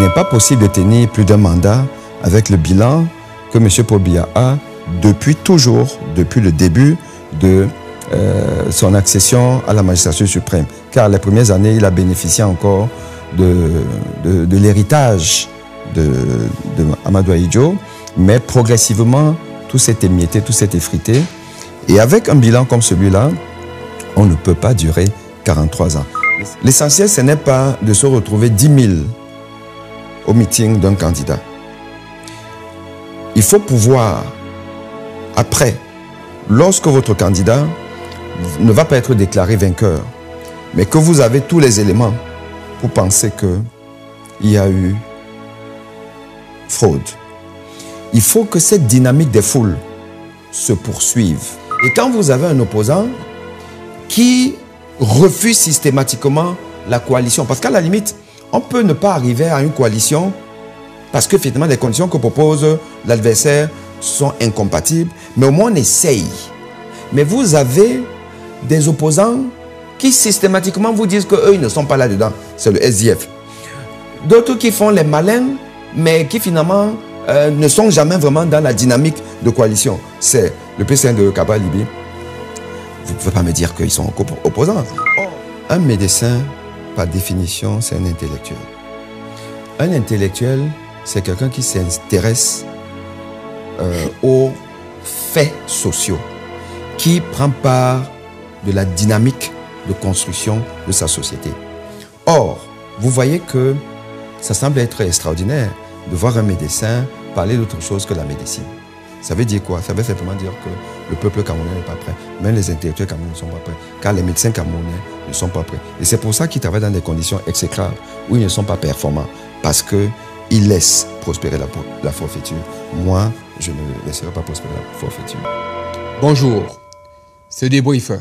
n'est pas possible de tenir plus d'un mandat avec le bilan que M. Paul Biya a depuis toujours, depuis le début de son accession à la magistrature suprême. Car les premières années, il a bénéficié encore de l'héritage de Amadou Ahidjo, mais progressivement, tout s'est émietté, tout s'est effrité. Et avec un bilan comme celui-là, on ne peut pas durer 43 ans. L'essentiel, ce n'est pas de se retrouver 10 000 au meeting d'un candidat. Il faut pouvoir, après, lorsque votre candidat ne va pas être déclaré vainqueur, mais que vous avez tous les éléments pour penser qu'il y a eu fraude. Il faut que cette dynamique des foules se poursuive. Et quand vous avez un opposant qui refuse systématiquement la coalition, parce qu'à la limite, on peut ne pas arriver à une coalition parce que finalement les conditions que propose l'adversaire sont incompatibles, mais au moins on essaye. Mais vous avez des opposants qui systématiquement vous disent qu'eux, ils ne sont pas là-dedans. C'est le SDF. D'autres qui font les malins, mais qui finalement ne sont jamais vraiment dans la dynamique de coalition. C'est le PCN de Kaba Libi. Vous ne pouvez pas me dire qu'ils sont opposants. Un médecin, par définition, c'est un intellectuel. Un intellectuel, c'est quelqu'un qui s'intéresse aux faits sociaux, qui prend part de la dynamique de construction de sa société. Or, vous voyez que ça semble être extraordinaire de voir un médecin parler d'autre chose que la médecine. Ça veut dire quoi? Ça veut simplement dire que le peuple camerounais n'est pas prêt. Même les intellectuels camerounais ne sont pas prêts. Car les médecins camerounais ne sont pas prêts. Et c'est pour ça qu'ils travaillent dans des conditions exécrables où ils ne sont pas performants. Parce qu'ils laissent prospérer la forfaiture. Moi, je ne laisserai pas prospérer la forfaiture. Bonjour, c'est Débrief.